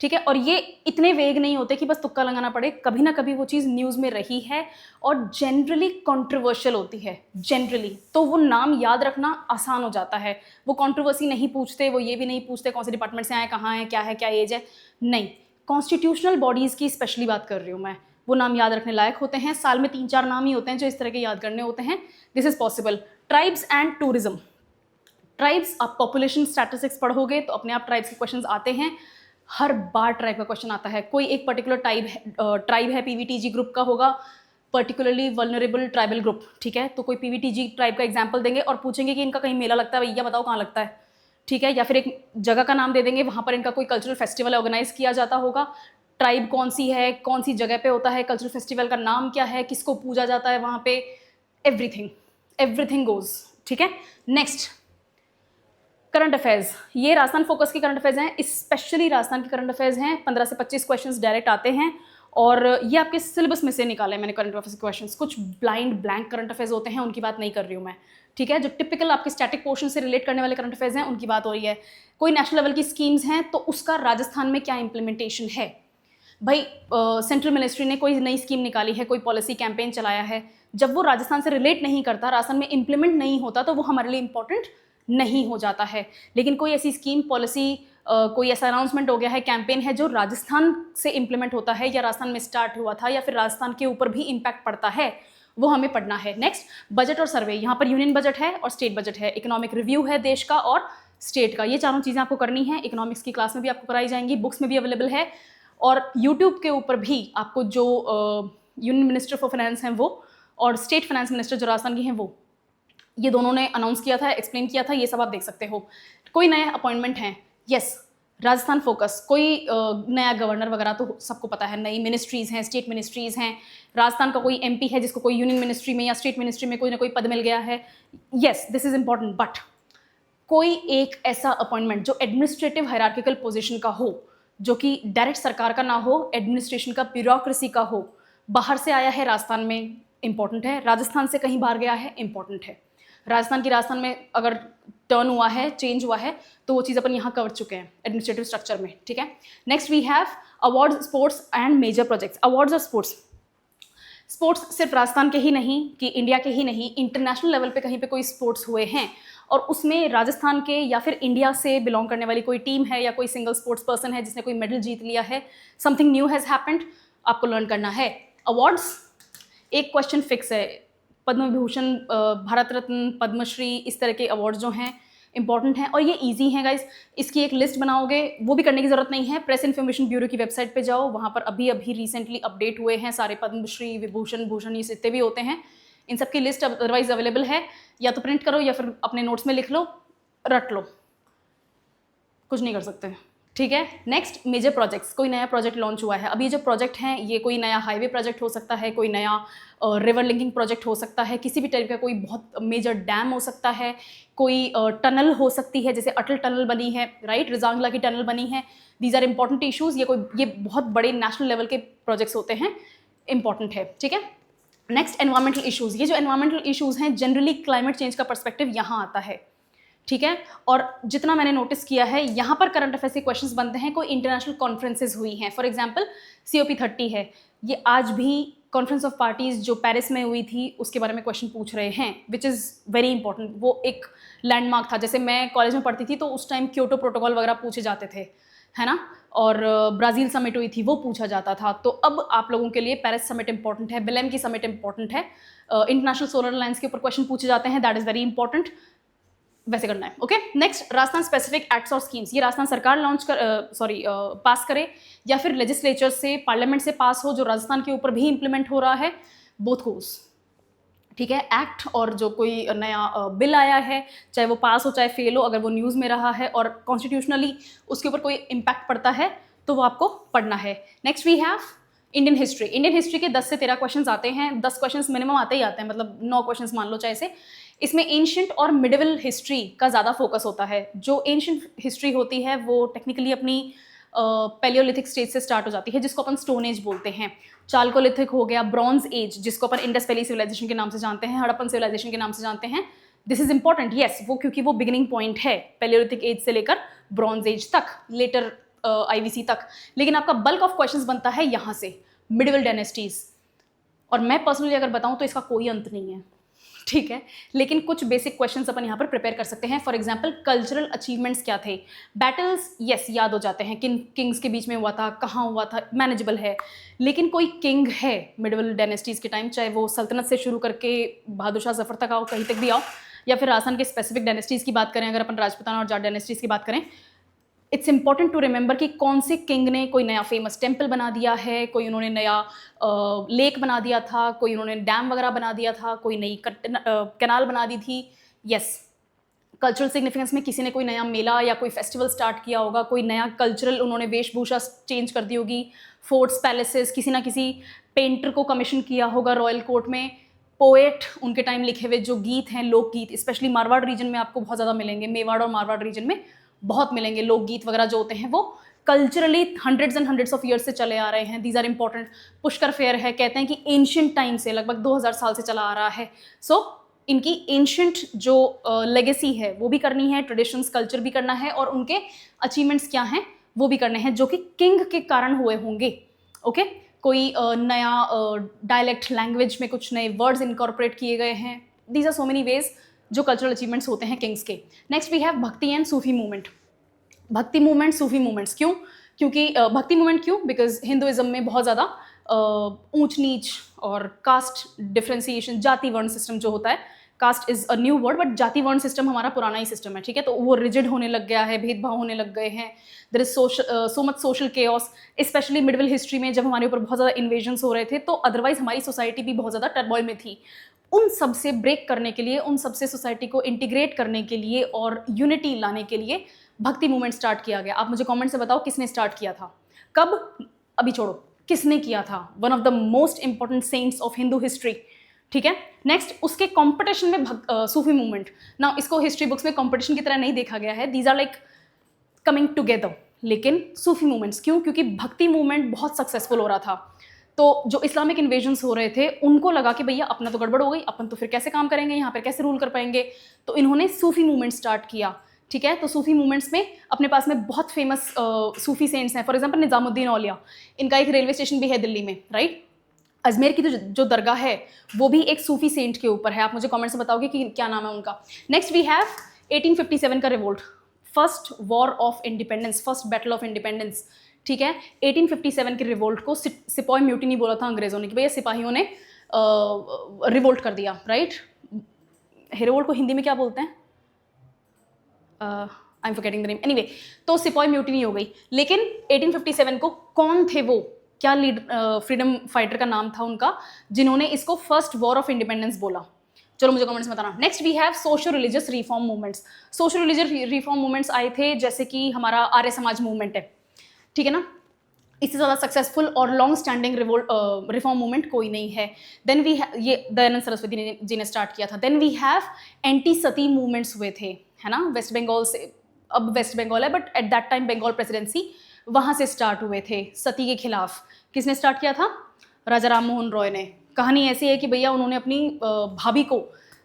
ठीक है। और ये इतने वेग नहीं होते कि बस तुक्का लगाना पड़े, कभी ना कभी वो चीज़ न्यूज़ में रही है और जनरली कंट्रोवर्शियल होती है जनरली, तो वो नाम याद रखना आसान हो जाता है। वो कंट्रोवर्सी नहीं पूछते, वो ये भी नहीं पूछते कौन से डिपार्टमेंट से आए, कहाँ है, क्या एज है, नहीं। कॉन्स्टिट्यूशनल बॉडीज़ की स्पेशली बात कर रही हूँ मैं, वो नाम याद रखने लायक होते हैं। साल में 3-4 नाम ही होते हैं जो इस तरह के याद करने होते हैं। This is possible. Tribes and tourism. Tribes, आप पॉपुलेशन स्टैटिस्टिक्स पढ़ोगे तो अपने आप ट्राइब्स के क्वेश्चंस आते हैं, हर बार ट्राइब का क्वेश्चन आता है। कोई एक पर्टिकुलर ट्राइब है, पीवीटीजी ग्रुप का होगा, पर्टिकुलरली वल्नरेबल ट्राइबल ग्रुप, ठीक है। तो कोई पीवीटीजी ट्राइब का एग्जांपल देंगे और पूछेंगे कि इनका कहीं मेला लगता है भैया, बताओ कहाँ लगता है, ठीक है। या फिर एक जगह का नाम दे देंगे, वहाँ पर इनका कोई कल्चरल फेस्टिवल ऑर्गेनाइज किया जाता होगा, ट्राइब कौन सी है, कौन सी जगह पे होता है, कल्चरल फेस्टिवल का नाम क्या है, किसको पूजा जाता है वहाँ पे, एवरीथिंग गोज, ठीक है। Next, current affairs. ये राजस्थान फोकस के करंट अफेयर्स हैं, स्पेशली राजस्थान के करंट अफेयर्स हैं। 15 से 25 क्वेश्चंस डायरेक्ट आते हैं और ये आपके सिलेबस में से निकाले मैंने करंट अफेयर्स क्वेश्चंस। कुछ ब्लाइंड ब्लैंक करंट अफेयर्स होते हैं, उनकी बात नहीं कर रही हूँ मैं, ठीक है। जो टिपिकल आपके स्टैटिक पोर्शन से रिलेट करने वाले करंट अफेयर्स हैं उनकी बात हो रही है। कोई नेशनल लेवल की स्कीम्स हैं तो उसका राजस्थान में क्या इंप्लीमेंटेशन है। भाई सेंट्रल मिनिस्ट्री ने कोई नई स्कीम निकाली है, कोई पॉलिसी कैंपेन चलाया है, जब वो राजस्थान से रिलेट नहीं करता, राजस्थान में इम्प्लीमेंट नहीं होता, तो वो हमारे लिए इंपॉर्टेंट नहीं हो जाता है। लेकिन कोई ऐसी स्कीम, पॉलिसी, कोई ऐसा अनाउंसमेंट हो गया है, कैंपेन है जो राजस्थान से इम्प्लीमेंट होता है या राजस्थान में स्टार्ट हुआ था या फिर राजस्थान के ऊपर भी इम्पैक्ट पड़ता है, वो हमें पढ़ना है। नेक्स्ट, बजट और सर्वे। यहाँ पर यूनियन बजट है और स्टेट बजट है, इकोनॉमिक रिव्यू है देश का और स्टेट का। ये चारों चीज़ें आपको करनी है। इकोनॉमिक्स की क्लास में भी आपको कराई जाएंगी, बुक्स में भी अवेलेबल है और यूट्यूब के ऊपर भी आपको जो यूनियन मिनिस्टर फॉर फाइनेंस हैं वो और स्टेट फाइनेंस मिनिस्टर जो राजस्थान की हैं वो, ये दोनों ने अनाउंस किया था, एक्सप्लेन किया था, ये सब आप देख सकते हो। कोई नया अपॉइंटमेंट है, यस, राजस्थान फोकस। कोई नया गवर्नर वगैरह तो सबको पता है, नई मिनिस्ट्रीज़ हैं, स्टेट मिनिस्ट्रीज़ हैं। राजस्थान का कोई एमपी है जिसको कोई यूनियन मिनिस्ट्री में या स्टेट मिनिस्ट्री में कोई ना कोई पद मिल गया है, yes, this is important. But कोई एक ऐसा अपॉइंटमेंट जो एडमिनिस्ट्रेटिव हायरार्किकल पोजीशन का हो, जो कि डायरेक्ट सरकार का ना हो, एडमिनिस्ट्रेशन का, ब्यूरोक्रेसी का हो, बाहर से आया है राजस्थान में, इंपॉर्टेंट है। राजस्थान से कहीं बाहर गया है, इंपॉर्टेंट है। राजस्थान में अगर टर्न हुआ है, चेंज हुआ है, तो वो चीज़ अपन यहाँ कवर चुके हैं एडमिनिस्ट्रेटिव स्ट्रक्चर में, ठीक है। Next we have awards, sports and major projects. Awards और स्पोर्ट्स सिर्फ राजस्थान के ही नहीं, कि इंडिया के ही नहीं, इंटरनेशनल लेवल पे कहीं पे कोई स्पोर्ट्स हुए हैं और उसमें राजस्थान के या फिर इंडिया से बिलोंग करने वाली कोई टीम है या कोई सिंगल स्पोर्ट्स पर्सन है जिसने कोई मेडल जीत लिया है, समथिंग न्यू हैज़ हैपेंड, आपको लर्न करना है। अवार्ड्स, एक क्वेश्चन फिक्स है, पद्म विभूषण, भारत रत्न, पद्मश्री, इस तरह के अवार्ड जो हैं इंपॉर्टेंट हैं और ये इजी हैं गाइस। इसकी एक लिस्ट बनाओगे, वो भी करने की ज़रूरत नहीं है, प्रेस इन्फॉर्मेशन ब्यूरो की वेबसाइट पे जाओ, वहाँ पर अभी रिसेंटली अपडेट हुए हैं सारे पद्मश्री, विभूषण, भूषण, ये जितने भी होते हैं, इन सब की लिस्ट अदरवाइज अवेलेबल है, या तो प्रिंट करो या फिर अपने नोट्स में लिख लो, रट लो, कुछ नहीं कर सकते, ठीक है। Next, major projects. कोई नया प्रोजेक्ट लॉन्च हुआ है, अभी जो प्रोजेक्ट हैं ये कोई नया हाईवे प्रोजेक्ट हो सकता है, कोई नया रिवर लिंकिंग प्रोजेक्ट हो सकता है, किसी भी टाइप का कोई बहुत मेजर डैम हो सकता है, कोई टनल हो सकती है, जैसे अटल टनल बनी है, राइट, रिजांगला की टनल बनी है। These are important issues. ये बहुत बड़े नेशनल लेवल के प्रोजेक्ट्स होते हैं, इंपॉर्टेंट है, ठीक है। Next, environmental issues. ये जो एनवायरमेंटल इशूज़ हैं जनरली क्लाइमेट चेंज का पर्सपेक्टिव यहाँ आता है, ठीक है। और जितना मैंने नोटिस किया है यहाँ पर करंट अफेयर्स के क्वेश्चंस बनते हैं, कोई इंटरनेशनल कॉन्फ्रेंसेज हुई हैं, फॉर एग्जांपल COP30 है, ये आज भी कॉन्फ्रेंस ऑफ पार्टीज जो पेरिस में हुई थी उसके बारे में क्वेश्चन पूछ रहे हैं, विच इज़ वेरी इंपॉर्टेंट। वो एक लैंडमार्क था, जैसे मैं कॉलेज में पढ़ती थी तो उस टाइम क्योटो प्रोटोकॉल वगैरह पूछे जाते थे, है ना, और ब्राज़ील समिट हुई थी वो पूछा जाता था। तो अब आप लोगों के लिए पेरिस समिट इंपॉर्टेंट है, बेलेम की समिट इंपॉर्टेंट है, इंटरनेशनल सोलर अलायंस के ऊपर क्वेश्चन पूछे जाते हैं, दैट इज़ वेरी इंपॉर्टेंट, वैसे करना है, okay. Next, Rajasthan specific acts और स्कीम्स। ये राजस्थान सरकार पास करे या फिर लेजिस्लेचर से, पार्लियामेंट से पास हो, जो राजस्थान के ऊपर भी इंप्लीमेंट हो रहा है, बोथ गोज, ठीक है। एक्ट और जो कोई नया बिल आया है, चाहे वो पास हो चाहे फेल हो, अगर वो न्यूज़ में रहा है और कॉन्स्टिट्यूशनली उसके ऊपर कोई इम्पैक्ट पड़ता है तो वो आपको पढ़ना है। Next we have Indian history. Indian history के 10 से 13 क्वेश्चंस आते हैं, 10 क्वेश्चंस मिनिमम आते ही आते हैं, मतलब 9 क्वेश्चंस मान लो चाहे से। इसमें एंशियंट और मिडिवल हिस्ट्री का ज़्यादा फोकस होता है। जो एंशियंट हिस्ट्री होती है वो टेक्निकली अपनी पैलियोलिथिक स्टेज से स्टार्ट हो जाती है, जिसको अपन स्टोन एज बोलते हैं। चालकोलिथिक हो गया, ब्रॉन्ज एज जिसको अपन इंडस वैली सिविलाइजेशन के नाम से जानते हैं, हड़प्पन सिविलाइजेशन के नाम से जानते हैं। दिस इज इंपॉर्टेंट, येस, वो क्योंकि वो बिगिनिंग पॉइंट है पैलियोलिथिक एज से लेकर ब्रॉन्ज एज तक। लेटर IVC तक, लेकिन आपका बल्क ऑफ क्वेश्चंस बनता है यहाँ से, मिडिवल डायनेस्टीज। और मैं पर्सनली अगर बताऊँ तो इसका कोई अंत नहीं है, ठीक है, लेकिन कुछ बेसिक क्वेश्चंस अपन यहाँ पर प्रिपेयर कर सकते हैं। फॉर एग्जांपल कल्चरल अचीवमेंट्स क्या थे, बैटल्स यस याद हो जाते हैं, किन किंग्स के बीच में हुआ था, कहाँ हुआ था, मैनेजेबल है। लेकिन कोई किंग है मिडिवल डायनेस्टीज के टाइम, चाहे वो सल्तनत से शुरू करके बहादुर शाह जफर तक आओ, कहीं तक भी आओ, या फिर राजस्थान के स्पेसिफिक डायनेस्टीज की बात करें, अगर अपन राजपूताना और जाट डायनेस्टीज की बात करें, इट्स इंपॉर्टेंट टू रिमेंबर कि कौन से किंग ने कोई नया फेमस टेम्पल बना दिया है, कोई उन्होंने नया लेक बना दिया था, कोई उन्होंने डैम वगैरह बना दिया था, कोई नई कैनाल बना दी थी। यस, कल्चरल सिग्निफिकेंस में किसी ने कोई नया मेला या कोई फेस्टिवल स्टार्ट किया होगा, कोई नया कल्चरल उन्होंने वेशभूषा चेंज कर दी होगी, फोर्ट्स पैलेसेस, किसी ना किसी पेंटर को कमीशन किया होगा रॉयल कोर्ट में, पोएट उनके टाइम लिखे हुए जो गीत हैं, लोकगीत, स्पेशली मारवाड़ रीजन में आपको बहुत ज़्यादा मिलेंगे, मेवाड़ और मारवाड़ रीजन में बहुत मिलेंगे लोकगीत वगैरह जो होते हैं, वो culturally hundreds and hundreds of years से चले आ रहे हैं। These are important. Pushkar fair है, कहते हैं कि एंशियंट टाइम से, लगभग 2000 साल से चला आ रहा है। सो इनकी एंशियंट जो लेगेसी है वो भी करनी है, ट्रेडिशंस कल्चर भी करना है, और उनके अचीवमेंट्स क्या हैं वो भी करने हैं, जो कि किंग के कारण हुए होंगे। ओके, कोई नया डायलेक्ट लैंग्वेज में कुछ नए वर्ड्स इनकॉर्पोरेट किए गए हैं। These are so many ways जो कल्चरल अचीवमेंट्स होते हैं किंग्स के। Next we have bhakti and Sufi movement. Bhakti movement, Sufi movements क्यों? क्योंकि भक्ति मूवमेंट क्यों? बिकॉज हिंदुइज्म में बहुत ज़्यादा ऊंच नीच और कास्ट डिफ्रेंसिएशन, जाति वर्ण सिस्टम जो होता है, caste is a new word, but jati varna system हमारा पुराना ही सिस्टम है, ठीक है, तो वो रिजिड होने लग गया है, भेदभाव होने लग गए हैं, there is so much social chaos, specially medieval history में जब हमारे ऊपर बहुत ज़्यादा इन्वेजन्स हो रहे थे, तो अदरवाइज हमारी सोसाइटी भी बहुत ज़्यादा टर्मोइल में थी। उन सब से ब्रेक करने के लिए, उन सब से सोसाइटी को इंटीग्रेट करने के लिए और यूनिटी लाने के लिए भक्ति मूवमेंट स्टार्ट किया गया। आप मुझे कमेंट से बताओ किसने स्टार्ट किया था, कब, अभी छोड़ो, किसने किया था? One of the most important saints of Hindu history, ठीक है। नेक्स्ट, उसके कंपटीशन में सूफी मूवमेंट। ना इसको हिस्ट्री बुक्स में कंपटीशन की तरह नहीं देखा गया है, these are like coming together. लेकिन सूफी मूवमेंट्स क्यों? क्योंकि भक्ति मूवमेंट बहुत सक्सेसफुल हो रहा था, तो जो इस्लामिक इन्वेजन्स हो रहे थे उनको लगा कि भैया अपना तो गड़बड़ हो गई, अपन तो फिर कैसे काम करेंगे, यहाँ पर कैसे रूल कर पाएंगे, तो इन्होंने सूफी मूवमेंट स्टार्ट किया, ठीक है। तो सूफी मूवमेंट्स में अपने पास में बहुत फेमस सूफी सेंट्स हैं। फॉर एग्जांपल निजामुद्दीन औलिया, इनका एक रेलवे स्टेशन भी है दिल्ली में, राइट। अजमेर की जो दरगाह है वो भी एक सूफी सेंट के ऊपर है। आप मुझे कमेंट्स में बताओगे कि क्या नाम है उनका। नेक्स्ट वी हैव 1857 का revolt, first war of independence, first battle of independence, ठीक है। 1857 के रिवोल्ट को सिपाही म्यूटिनी बोला था अंग्रेजों ने, कि भैया सिपाहियों ने रिवोल्ट कर दिया, राइट। रिवोल्ट को हिंदी में क्या बोलते हैं? I am forgetting the name, anyway, तो सिपाही म्यूटिनी हो गई। लेकिन 1857 को कौन थे वो, क्या फ्रीडम फाइटर का नाम था उनका, जिन्होंने इसको फर्स्ट वॉर ऑफ इंडिपेंडेंस बोला? चलो मुझे कमेंट्स में बताना। Next we have social religious reform movements. Social religious reform movements आए थे, जैसे कि हमारा आर्य समाज मूवमेंट है, ठीक है ना। इससे ज़्यादा सक्सेसफुल और लॉन्ग स्टैंडिंग रिफॉर्म मूवमेंट कोई नहीं है। देन वी ये दयानंद सरस्वती जी ने स्टार्ट किया था। Then we have anti sati movements हुए थे, है ना, वेस्ट बंगाल से, अब वेस्ट बंगाल है but at that time Bengal presidency, वहाँ से स्टार्ट हुए थे सती के खिलाफ। किसने स्टार्ट किया था? राजा राम मोहन रॉय ने। कहानी ऐसी है कि भैया उन्होंने अपनी भाभी को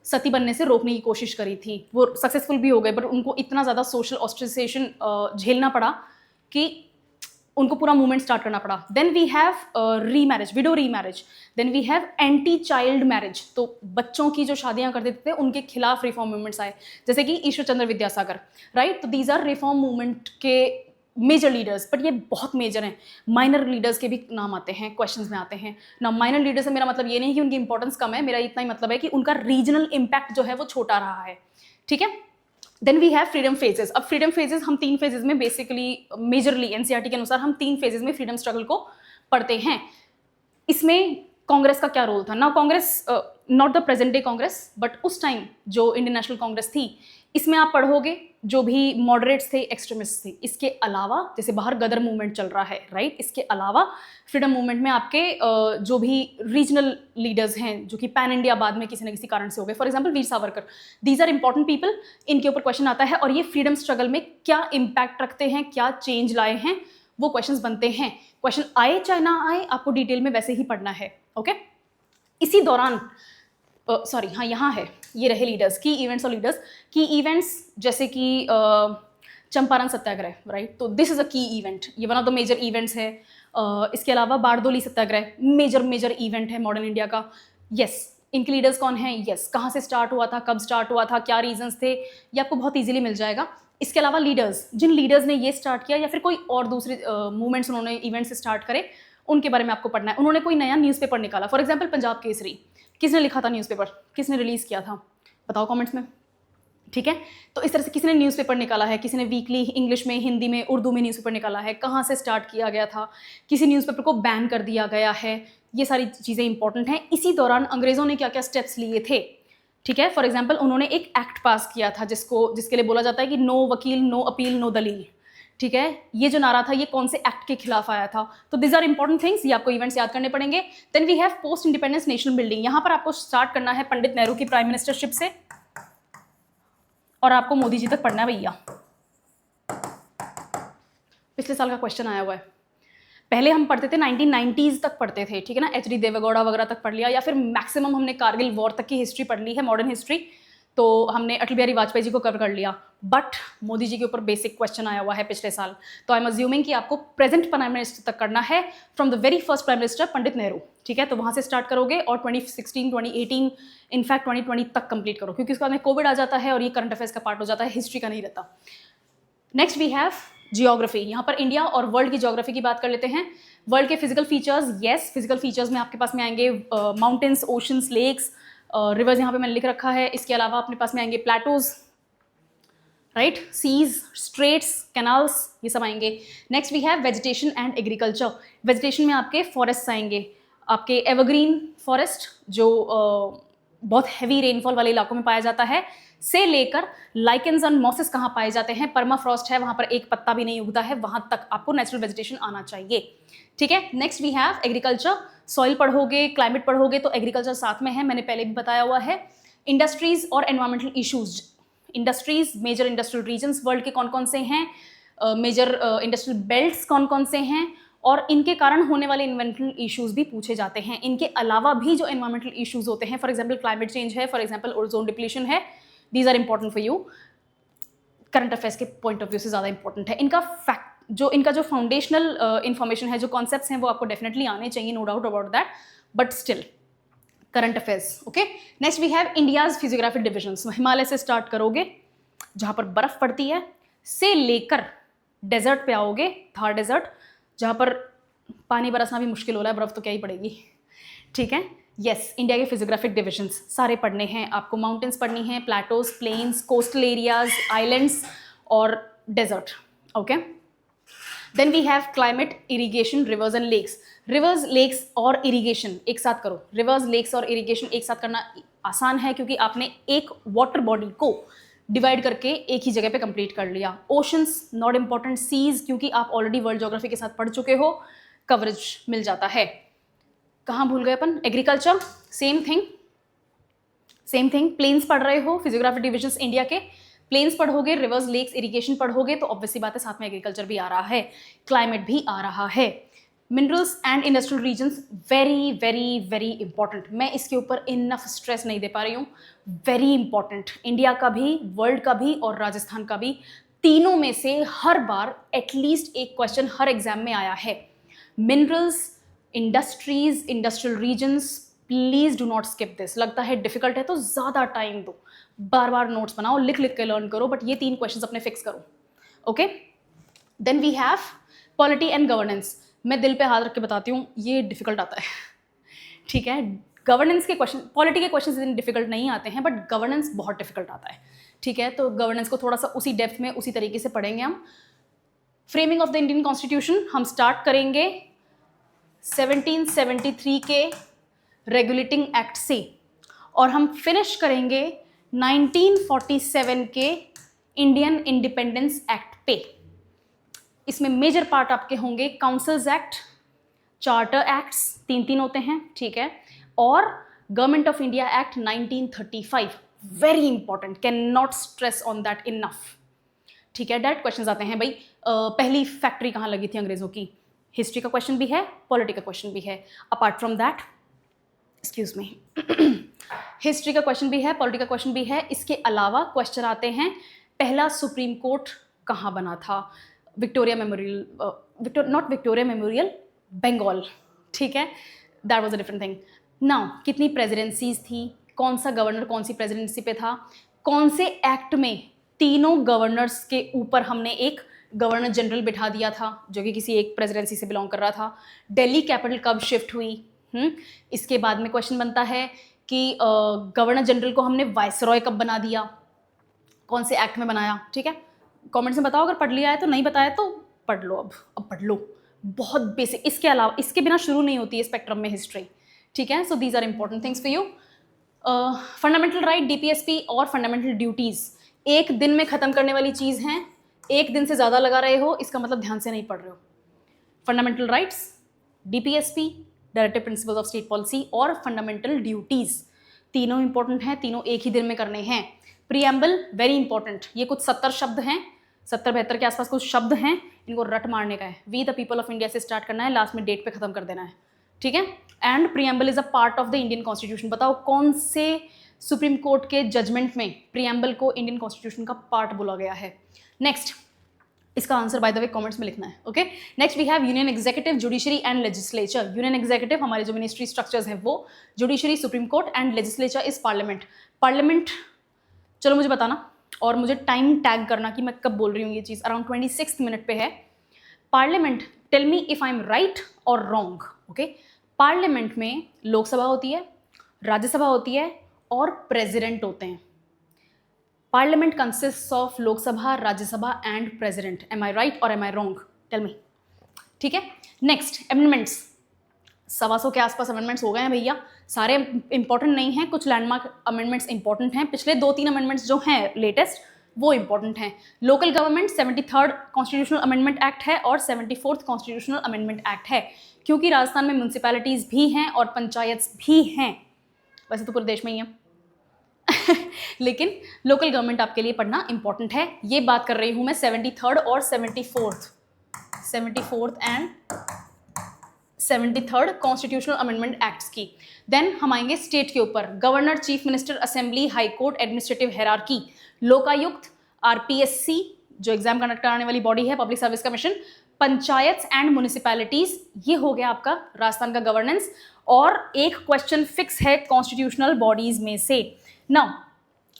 सती बनने से रोकने की कोशिश करी थी, वो सक्सेसफुल भी हो गए, बट उनको इतना ज़्यादा सोशल ऑस्ट्रेसाइजेशन झेलना पड़ा कि उनको पूरा मूवमेंट स्टार्ट करना पड़ा। Then we have remarriage, widow remarriage. Then we have anti child marriage, तो बच्चों की जो शादियां कर देते थे उनके खिलाफ रिफॉर्म मूवमेंट्स आए, जैसे कि ईश्वर चंद्र विद्यासागर, राइट। तो दीज आर रिफॉर्म मूवमेंट के मेजर लीडर्स, बट ये बहुत मेजर हैं। माइनर लीडर्स के भी नाम आते हैं, क्वेश्चंस में आते हैं ना। माइनर लीडर्स से मेरा मतलब ये नहीं कि उनकी इंपॉर्टेंस कम है, मेरा इतना ही मतलब है कि उनका रीजनल इम्पैक्ट जो है वो छोटा रहा है, ठीक है। Then we have freedom phases. अब फ्रीडम फेजेस हम 3 फेजेस में बेसिकली मेजरली एनसीईआरटी के अनुसार हम 3 फेजेस में फ्रीडम स्ट्रगल को पढ़ते हैं। इसमें कांग्रेस का क्या रोल था ना? Congress, not the present day Congress, but उस टाइम जो इंडियन नेशनल कांग्रेस थी, इसमें आप पढ़ोगे जो भी मॉडरेट्स थे, एक्सट्रीमिस्ट थे। इसके अलावा जैसे बाहर गदर मूवमेंट चल रहा है, राइट, इसके अलावा फ्रीडम मूवमेंट में आपके जो भी रीजनल लीडर्स हैं, जो कि पैन इंडिया बाद में किसी न किसी कारण से हो गए, for example Veer Savarkar, these are important people. इनके ऊपर क्वेश्चन आता है और ये फ्रीडम स्ट्रगल में क्या इम्पैक्ट रखते हैं, क्या चेंज लाए हैं, वो क्वेश्चंस बनते हैं। क्वेश्चन आए चाहे ना आए, आपको डिटेल में वैसे ही पढ़ना है, ओके। इसी दौरान सॉरी हाँ यहाँ है, ये रहे लीडर्स, की इवेंट्स और लीडर्स। की इवेंट्स जैसे कि चंपारण सत्याग्रह, राइट, तो this is a key event, ये one of the major events है। इसके अलावा बारडोली सत्याग्रह मेजर इवेंट है मॉडर्न इंडिया का। यस, इनके लीडर्स कौन हैं, यस, कहाँ से स्टार्ट हुआ था, कब स्टार्ट हुआ था, क्या रीजंस थे, ये आपको बहुत इजीली मिल जाएगा। इसके अलावा लीडर्स, जिन लीडर्स ने ये स्टार्ट किया या फिर कोई और दूसरे मूवमेंट्स उन्होंने इवेंट्स स्टार्ट करे, उनके बारे में आपको पढ़ना है। उन्होंने कोई नया न्यूज़पेपर निकाला, फॉर एग्जाम्पल पंजाब केसरी, किसने लिखा था न्यूज़पेपर, किसने रिलीज़ किया था, बताओ कमेंट्स में, ठीक है। तो इस तरह से किसी ने न्यूज़पेपर निकाला है, किसी ने वीकली इंग्लिश में, हिंदी में, उर्दू में न्यूज़पेपर निकाला है, कहाँ से स्टार्ट किया गया था, किसी न्यूज़पेपर को बैन कर दिया गया है, ये सारी चीज़ें इंपॉर्टेंट हैं। इसी दौरान अंग्रेज़ों ने क्या क्या स्टेप्स लिए थे, ठीक है। फॉर एग्जाम्पल उन्होंने एक एक्ट पास किया था जिसके लिए बोला जाता है कि नो वकील, नो अपील, नो दलील, ठीक है। ये जो नारा था ये कौन से एक्ट के खिलाफ आया था, तो दिस आर इंपॉर्टेंट थिंग्स, ये आपको इवेंट्स याद करने पड़ेंगे। Then we have post independence national building, यहाँ पर आपको स्टार्ट करना है पंडित नेहरू की प्राइम मिनिस्टरशिप से और आपको मोदी जी तक पढ़ना है भैया। पिछले साल का क्वेश्चन आया हुआ है, पहले हम पढ़ते थे 1990s तक पढ़ते थे, ठीक है ना, एच डी देवेगौड़ा वगैरह तक पढ़ लिया, या फिर मैक्सिमम हमने कारगिल वॉर तक की हिस्ट्री पढ़ ली है, मॉडर्न हिस्ट्री, तो हमने अटल बिहारी वाजपेयी जी को कवर कर लिया। बट मोदी जी के ऊपर बेसिक क्वेश्चन आया हुआ है पिछले साल, तो आई एम अज्यूमिंग कि आपको प्रेजेंट प्राइम मिनिस्टर तक करना है, from the very first prime minister Pandit Nehru, ठीक है। तो वहाँ से स्टार्ट करोगे और 2016, 2018, इनफैक्ट 2020 तक कंप्लीट करो, क्योंकि उसके बाद में कोविड आ जाता है और ये करंट अफेयर्स का पार्ट हो जाता है, हिस्ट्री का नहीं रहता। नेक्स्ट वी हैव जियोग्राफी, यहाँ पर इंडिया और वर्ल्ड की जियोग्राफी की बात कर लेते हैं। वर्ल्ड के physical features, yes, physical features में आपके पास में आएंगे माउंटेन्स, ओशंस, लेक्स, रिवर्स यहाँ पे मैंने लिख रखा है। इसके अलावा अपने पास में आएंगे plateaus, right, seas, straits, canals, ये सब आएंगे। Next we have vegetation and agriculture. Vegetation में आपके फॉरेस्ट आएंगे, आपके एवरग्रीन फॉरेस्ट जो बहुत हैवी रेनफॉल वाले इलाकों में पाया जाता है, से लेकर लाइकेंस एंड मॉसेस कहाँ पाए जाते हैं, परमाफ्रॉस्ट है, वहाँ पर एक पत्ता भी नहीं उगता है, वहाँ तक आपको नेचुरल वेजिटेशन आना चाहिए, ठीक है। Next we have agriculture, soil पढ़ोगे, क्लाइमेट पढ़ोगे, तो एग्रीकल्चर साथ में है, मैंने पहले भी बताया हुआ है। इंडस्ट्रीज और environmental issues, industries, major industrial regions world के कौन कौन से हैं, मेजर इंडस्ट्रियल बेल्ट्स कौन कौन से हैं, और इनके कारण होने वाले एनवायरमेंटल इश्यूज भी पूछे जाते हैं। इनके अलावा भी जो एनवायरमेंटल इश्यूज होते हैं, फॉर एग्जांपल क्लाइमेट चेंज है, फॉर एग्जांपल ओजोन डिप्लीशन है, these are important for you, current affairs के पॉइंट ऑफ व्यू से ज़्यादा इंपॉर्टेंट है। इनका जो फाउंडेशनल इंफॉर्मेशन है, जो कॉन्सेप्ट्स हैं, वो आपको डेफिनेटली आने चाहिए, no doubt about that, but still current affairs, okay. Next we have India's physiographic divisions. Himalaya से स्टार्ट करोगे, जहाँ पर बर्फ पड़ती है, से लेकर डेजर्ट पे आओगे, थार डेजर्ट, जहाँ पर पानी बरसना भी मुश्किल हो रहा है, बर्फ तो क्या ही पड़ेगी, ठीक है। यस, इंडिया के फिजियोग्राफिक डिविजन्स सारे पढ़ने हैं आपको, माउंटेन्स पढ़नी है, plateaus, plains, coastal areas, islands और desert, okay. Then we have climate, irrigation, rivers and lakes. Rivers, lakes और इरीगेशन एक साथ करो, रिवर्स, लेक्स और इरीगेशन एक साथ करना आसान है, क्योंकि आपने एक वाटर बॉडी को डिवाइड करके एक ही जगह पे कंप्लीट कर लिया। ओशंस नॉट इंपॉर्टेंट, सीज क्योंकि आप ऑलरेडी वर्ल्ड ज्योग्राफी के साथ पढ़ चुके हो, कवरेज मिल जाता है। कहाँ भूल गए अपन, एग्रीकल्चर, सेम थिंग, प्लेन्स पढ़ रहे हो, फिजियोग्राफी डिविजन्स इंडिया के, प्लेन्स पढ़ोगे, रिवर्स, लेक्स, इरीगेशन पढ़ोगे, तो ऑब्वियसली बात है साथ में एग्रीकल्चर भी आ रहा है, क्लाइमेट भी आ रहा है। Minerals and industrial regions, very very very important, मैं इसके ऊपर इनफ स्ट्रेस नहीं दे पा रही हूँ, वेरी इंपॉर्टेंट, इंडिया का भी, वर्ल्ड का भी और राजस्थान का भी, तीनों में से हर बार एटलीस्ट एक क्वेश्चन हर एग्जाम में आया है। Minerals, industries, industrial regions, please do not skip this. लगता है डिफिकल्ट है तो ज़्यादा टाइम दो, बार बार नोट्स बनाओ, लिख लिख के लर्न करो, बट ये 3 क्वेश्चंस अपने फिक्स करो, okay. Then we have polity and governance. मैं दिल पे हाथ रख के बताती हूँ, ये डिफिकल्ट आता है, ठीक है। गवर्नेंस के क्वेश्चन, पॉलिटी के क्वेश्चन इतने डिफिकल्ट नहीं आते हैं, बट गवर्नेंस बहुत डिफिकल्ट आता है, ठीक है। तो गवर्नेंस को थोड़ा सा उसी डेप्थ में, उसी तरीके से पढ़ेंगे हम। Framing of the Indian constitution हम स्टार्ट करेंगे 1773 के रेगुलेटिंग एक्ट से, और हम फिनिश करेंगे 1947 के इंडियन इंडिपेंडेंस एक्ट पे। इसमें मेजर पार्ट आपके होंगे काउंसिल्स एक्ट, चार्टर एक्ट्स, 3 होते हैं, ठीक है, और government of India act 1935, very important, can not stress on that enough, ठीक है। डायरेक्ट क्वेश्चंस आते हैं भाई, पहली फैक्ट्री कहाँ लगी थी अंग्रेजों की, हिस्ट्री का क्वेश्चन भी है, पॉलिटी का क्वेश्चन भी है, apart from that, excuse me, history का क्वेश्चन भी है, पॉलिटी का क्वेश्चन भी है। इसके अलावा क्वेश्चन आते हैं, पहला सुप्रीम कोर्ट कहाँ बना था? Victoria memorial, not Victoria memorial, Bengal, ठीक है, that was a different thing. Now कितनी प्रेसिडेंसीज थी, कौन सा गवर्नर कौन सी प्रेसिडेंसी पे था, कौन से एक्ट में तीनों गवर्नर्स के ऊपर हमने एक गवर्नर जनरल बिठा दिया था जो कि किसी एक प्रेसिडेंसी से बिलोंग कर रहा था, दिल्ली कैपिटल कब शिफ्ट हुई, इसके बाद में क्वेश्चन बनता है कि गवर्नर जनरल को हमने वाइसरॉय कब बना दिया, कौन से एक्ट में बनाया, ठीक है, कमेंट्स में बताओ, अगर पढ़ लिया है तो, नहीं बताया तो पढ़ लो, अब पढ़ लो, बहुत बेसिक, इसके अलावा इसके बिना शुरू नहीं होती है स्पेक्ट्रम में हिस्ट्री, ठीक है। So these are important things for you. Fundamental right, DPSP और फंडामेंटल ड्यूटीज़ एक दिन में ख़त्म करने वाली चीज़ हैं, एक दिन से ज़्यादा लगा रहे हो इसका मतलब ध्यान से नहीं पढ़ रहे हो। Fundamental rights, DPSP, directive principles of state policy और फंडामेंटल ड्यूटीज़, तीनों इंपॉर्टेंट हैं, तीनों एक ही दिन में करने हैं। प्रीएम्बल वेरी इंपॉर्टेंट, ये कुछ 70 शब्द हैं, 70-72 के आसपास कुछ शब्द हैं, इनको रट मारने का है, we the people of India से स्टार्ट करना है, लास्ट में डेट पे खत्म कर देना है, ठीक है। And preamble is a part of the Indian constitution, बताओ कौन से सुप्रीम कोर्ट के जजमेंट में प्रीएम्बल को इंडियन कॉन्स्टिट्यूशन का पार्ट बोला गया है। नेक्स्ट, इसका answer by the way comments में लिखना है, okay. Next we have union executive, judiciary and legislature. Union executive हमारे जो मिनिस्ट्री स्ट्रक्चर्स हैं वो, judiciary supreme court and legislature is parliament. Parliament, चलो मुझे बताना और मुझे टाइम टैग करना कि मैं कब बोल रही हूँ ये चीज़, अराउंड 26 मिनट पे है। Parliament, tell me if I am right और रॉन्ग, ओके। पार्लियामेंट में लोकसभा होती है, राज्यसभा होती है और प्रेसिडेंट होते हैं। Parliament consist of Lok Sabha, Rajya Sabha and president. Am I right और am I wrong, tell me, ठीक है। नेक्स्ट, अमेंडमेंट्स, 125 के आसपास अमेंडमेंट्स हो गए हैं भैया, सारे इंपॉर्टेंट नहीं हैं, कुछ लैंडमार्क अमेंडमेंट्स इंपॉर्टेंट हैं, पिछले 2-3 अमेंडमेंट्स जो हैं लेटेस्ट वो इंपॉर्टेंट हैं। Local government 73rd constitutional amendment act है और 74th कॉन्स्टिट्यूशनल अमेंडमेंट एक्ट है, क्योंकि राजस्थान में म्यूनसिपैलिटीज़ भी हैं और पंचायत भी हैं, वैसे तो पूरे देश में ही हैं लेकिन लोकल गवर्नमेंट आपके लिए पढ़ना इंपॉर्टेंट है। ये बात कर रही हूँ मैं 73rd और 74th and 73rd constitutional amendment acts की। देन हम आएंगे स्टेट के ऊपर, governor, chief minister, assembly, high court, administrative hierarchy, Lokayukta, RPSC जो एग्जाम कंडक्ट कराने वाली बॉडी है, public service commission, panchayat and municipalities, ये हो गया आपका राजस्थान का गवर्नेंस। और एक क्वेश्चन फिक्स है कॉन्स्टिट्यूशनल बॉडीज में से। नाउ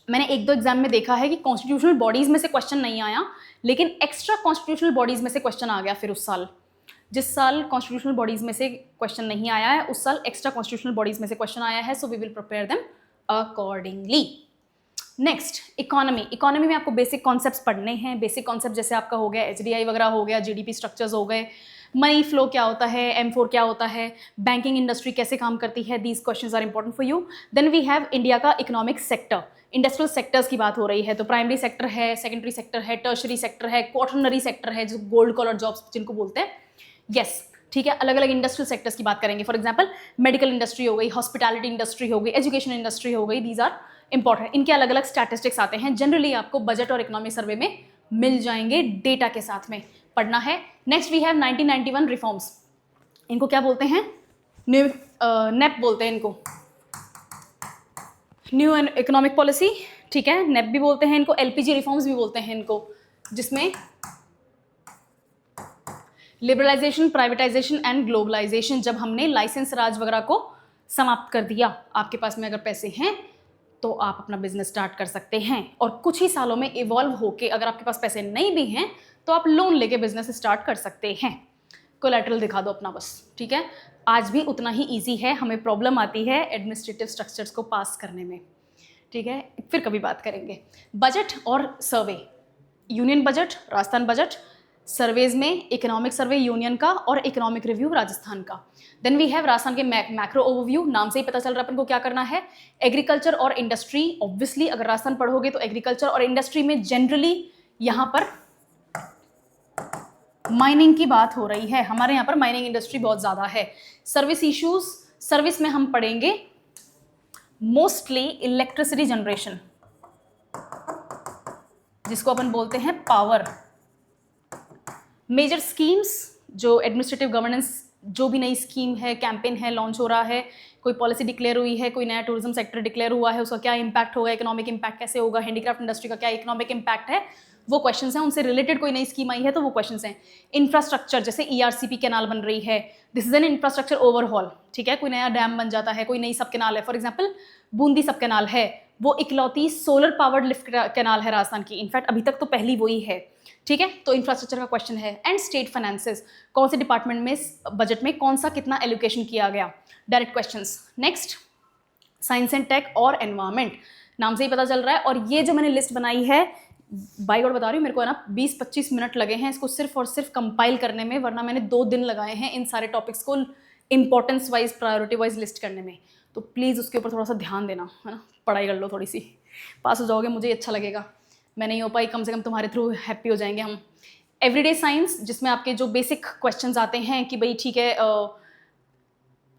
मैंने 1-2 एग्जाम में देखा है कि कॉन्स्टिट्यूशनल बॉडीज में से क्वेश्चन नहीं आया, लेकिन एक्स्ट्रा कॉन्स्टिट्यूशनल बॉडीज में से क्वेश्चन आ गया फिर उस साल। जिस साल कॉन्स्टिट्यूशनल बॉडीज में से क्वेश्चन नहीं आया है उस साल एक्स्ट्रा कॉन्स्टिट्यूशनल बॉडीज में से क्वेश्चन आया है, so we will prepare them accordingly. Next, economy. Economy में आपको बेसिक कॉन्सेप्ट्स पढ़ने हैं, बेसिक कॉन्सेप्ट जैसे आपका हो गया एचडीआई वगैरह हो गया, जीडीपी स्ट्रक्चर्स हो गए, मनी फ्लो क्या होता है, M4 क्या होता है, बैंकिंग इंडस्ट्री कैसे काम करती है, these questions are important for you. Then we have India का इकोनॉमिक सेक्टर, इंडस्ट्रियल सेक्टर्स की बात हो रही है तो प्राइमरी सेक्टर है, सेकेंडरी सेक्टर है, टर्शरी सेक्टर है, क्वार्टरनरी सेक्टर है जो गोल्ड कॉलर जॉब्स जिनको बोलते हैं, यस, ठीक है। अलग अलग इंडस्ट्रियल सेक्टर्स की बात करेंगे, फॉर एग्जांपल मेडिकल इंडस्ट्री हो गई, हॉस्पिटैलिटी इंडस्ट्री हो गई, एजुकेशन इंडस्ट्री हो गई, दीज आर इंपॉर्टेंट। इनके अलग अलग स्टैटिस्टिक्स आते हैं, जनरली आपको बजट और इकोनॉमिक सर्वे में मिल जाएंगे, डेटा के साथ में पढ़ना है। नेक्स्ट वी हैव 1991 रिफॉर्म्स, इनको क्या बोलते हैं, नेप बोलते हैं इनको, न्यू इकोनॉमिक पॉलिसी, ठीक है, नेप भी बोलते हैं इनको, एलपीजी रिफॉर्म्स भी बोलते हैं इनको, जिसमें लिबरलाइजेशन, प्राइवेटाइजेशन एंड ग्लोबलाइजेशन, जब हमने लाइसेंस राज वगैरह को समाप्त कर दिया, आपके पास में अगर पैसे हैं तो आप अपना बिजनेस स्टार्ट कर सकते हैं, और कुछ ही सालों में इवॉल्व होके अगर आपके पास पैसे नहीं भी हैं तो आप लोन लेके बिजनेस स्टार्ट कर सकते हैं। कोलैटरल दिखा दो अपना बस, ठीक है। आज भी उतना ही ईजी है, हमें प्रॉब्लम आती है एडमिनिस्ट्रेटिव स्ट्रक्चर्स को पास करने में, ठीक है, फिर कभी बात करेंगे। बजट और survey, union budget, Rajasthan budget, surveys में इकोनॉमिक सर्वे यूनियन का और इकोनॉमिक रिव्यू राजस्थान का। देन वी हैव राजस्थान के मैक्रो ओवरव्यू, नाम से ही पता चल रहा है अपन को क्या करना है। एग्रीकल्चर और इंडस्ट्री, ऑब्वियसली अगर राजस्थान पढ़ोगे तो एग्रीकल्चर और इंडस्ट्री में जनरली यहाँ पर माइनिंग की बात हो रही है, हमारे यहाँ पर माइनिंग इंडस्ट्री बहुत ज़्यादा है। सर्विस इश्यूज, सर्विस में हम पढ़ेंगे मोस्टली इलेक्ट्रिसिटी जनरेशन, जिसको अपन बोलते हैं पावर। मेजर स्कीम्स, जो एडमिनिस्ट्रेटिव गवर्नेंस, जो भी नई स्कीम है, कैंपेन है, लॉन्च हो रहा है, कोई पॉलिसी डिक्लेयर हुई है, कोई नया टूरिज्म सेक्टर डिक्लेयर हुआ है, उसका क्या इंपैक्ट होगा, इकोनॉमिक इंपैक्ट कैसे होगा, हैंडीक्राफ्ट इंडस्ट्री का क्या इकोनॉमिक इंपैक्ट है, वो क्वेश्चंस हैं, उनसे रिलेटेड कोई नई स्कीम आई है तो वो क्वेश्चंस हैं। इंफ्रास्ट्रक्चर, जैसे ईआरसीपी कैनाल बन रही है, this is an infrastructure overhaul, ठीक है, कोई नया डैम बन जाता है, कोई नई सब कैनाल है, फॉर एग्जाम्पल बूंदी सब कैनाल है, वो इकलौती सोलर पावर्ड लिफ्ट कैनाल है राजस्थान की, इनफैक्ट अभी तक तो पहली वही है, ठीक है, तो इंफ्रास्ट्रक्चर का क्वेश्चन है। एंड स्टेट फाइनेंसेस, कौन से डिपार्टमेंट में बजट में कौन सा कितना एलोकेशन किया गया, direct questions. Next, science and tech और एनवायरमेंट, नाम से ही पता चल रहा है। और ये जो मैंने लिस्ट बनाई है, बाय गॉड बता रही हूँ, मेरे को है ना 20-25 मिनट लगे हैं इसको सिर्फ और सिर्फ कंपाइल करने में, वरना मैंने 2 दिन लगाए हैं इन सारे टॉपिक्स को importance wise, priority wise list करने में। तो प्लीज़ उसके ऊपर थोड़ा सा ध्यान देना, है ना, पढ़ाई कर लो थोड़ी सी, पास हो जाओगे, मुझे अच्छा लगेगा। मैं नहीं हो पाई, कम से कम तुम्हारे थ्रू हैप्पी हो जाएंगे हम। एवरीडे साइंस, जिसमें आपके जो बेसिक क्वेश्चंस आते हैं कि भाई ठीक है,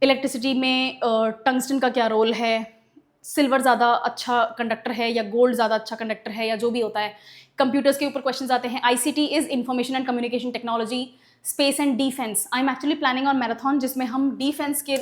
इलेक्ट्रिसिटी में टंगस्टन का क्या रोल है, सिल्वर ज़्यादा अच्छा कंडक्टर है या गोल्ड ज़्यादा अच्छा कंडक्टर है, या जो भी होता है। कंप्यूटर्स के ऊपर क्वेश्चंस आते हैं। ICT is information and communication technology. Space and defence, I am actually planning on marathon, जिसमें हम डिफेंस के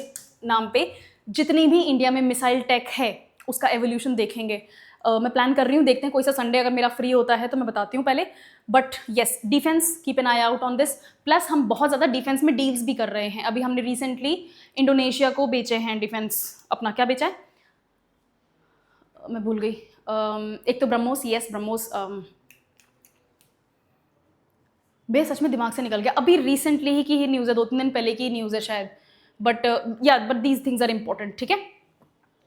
नाम पे जितनी भी इंडिया में मिसाइल टेक है उसका एवोल्यूशन देखेंगे। मैं प्लान कर रही हूँ, देखते हैं कोई सा संडे अगर मेरा फ्री होता है तो मैं बताती हूँ पहले। But yes, defence, keep an I out on this. Plus हम बहुत ज़्यादा डिफेंस में डील्स भी कर रहे हैं। अभी हमने रिसेंटली इंडोनेशिया को बेचे हैं डिफेंस, अपना क्या बेचा है, मैं भूल गई। एक तो ब्रह्मोस, यस ब्रह्मोस, बे सच में दिमाग से निकल गया, अभी रिसेंटली ही की ही न्यूज़ है, 2-3 दिन पहले की न्यूज़ है शायद। But but these things are important, ठीक है।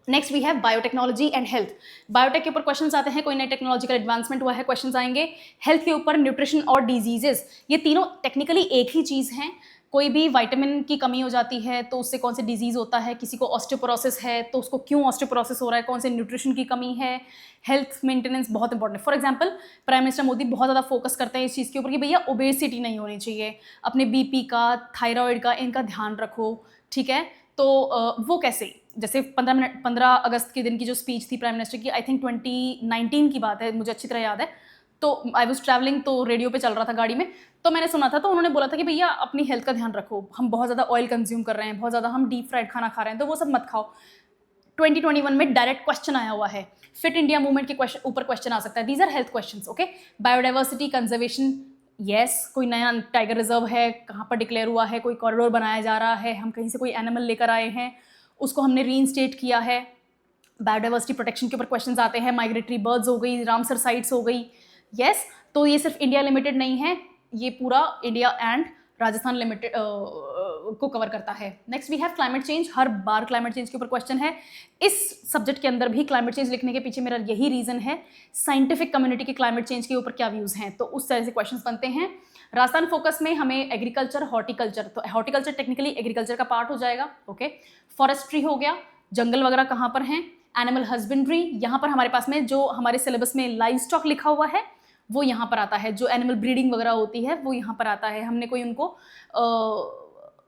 Next we have biotechnology and health. Biotech के ऊपर क्वेश्चंस आते हैं, कोई नया टेक्नोलॉजिकल एडवांसमेंट हुआ है, क्वेश्चंस आएंगे। हेल्थ के ऊपर न्यूट्रिशन और डिजीजेस, ये तीनों टेक्निकली एक ही चीज़ हैं। कोई भी विटामिन की कमी हो जाती है तो उससे कौन से डिजीज़ होता है, किसी को ऑस्टियोपोरोसिस है तो उसको क्यों ऑस्टियोपोरोसिस हो रहा है, कौन से न्यूट्रिशन की कमी है। हेल्थ मेंटेनेंस बहुत इंपॉर्टेंट है। For example prime minister Modi बहुत ज़्यादा फोकस करते हैं इस चीज़ के ऊपर कि भैया ओबेसिटी नहीं होनी चाहिए, अपने बीपी का, थायराइड का, इनका ध्यान रखो, ठीक है। तो वो कैसे, जैसे 15 अगस्त के दिन की जो स्पीच थी प्राइम मिनिस्टर की, आई थिंक 2019 की बात है, मुझे अच्छी तरह याद है। तो आई वॉज ट्रैवलिंग, तो रेडियो पे चल रहा था गाड़ी में, तो मैंने सुना था, तो उन्होंने बोला था कि भैया अपनी हेल्थ का ध्यान रखो, हम बहुत ज़्यादा ऑयल कंज्यूम कर रहे हैं, बहुत ज़्यादा हम डीप फ्राइड खाना खा रहे हैं, तो वो सब मत खाओ। 2021 में डायरेक्ट क्वेश्चन आया हुआ है, फिट इंडिया मूवमेंट के ऊपर क्वेश्चन आ सकता है। These are health questions, okay. Biodiversity conservation, yes, कोई नया टाइगर रिजर्व है, कहाँ पर डिक्लेयर हुआ है, कोई कॉरिडोर बनाया जा रहा है, हम कहीं से कोई एनिमल लेकर आए हैं, उसको हमने रीइंस्टेट किया है। बायोडाइवर्सिटी प्रोटेक्शन के ऊपर क्वेश्चंस आते हैं, माइग्रेटरी बर्ड्स हो गई, रामसर साइट्स हो गई, यस। तो ये सिर्फ इंडिया लिमिटेड नहीं है, ये पूरा इंडिया एंड राजस्थान लिमिटेड को कवर करता है। Next we have climate change. हर बार क्लाइमेट चेंज के ऊपर क्वेश्चन है। इस सब्जेक्ट के अंदर भी क्लाइमेट चेंज लिखने के पीछे मेरा यही रीजन है, साइंटिफिक कम्युनिटी के क्लाइमेट चेंज के ऊपर क्या व्यूज़ हैं, तो उस तरह से क्वेश्चंस बनते हैं। राजस्थान फोकस में हमें एग्रीकल्चर, हॉर्टिकल्चर, तो हॉर्टिकल्चर टेक्निकली एग्रीकल्चर का पार्ट हो जाएगा, ओके। फॉरेस्ट्री हो गया, जंगल वगैरह कहाँ पर हैं। एनिमल हस्बेंड्री, यहाँ पर हमारे पास में जो हमारे सिलेबस में लाइव स्टॉक लिखा हुआ है वो यहाँ पर आता है, जो एनिमल ब्रीडिंग वगैरह होती है वो यहाँ पर आता है, हमने कोई उनको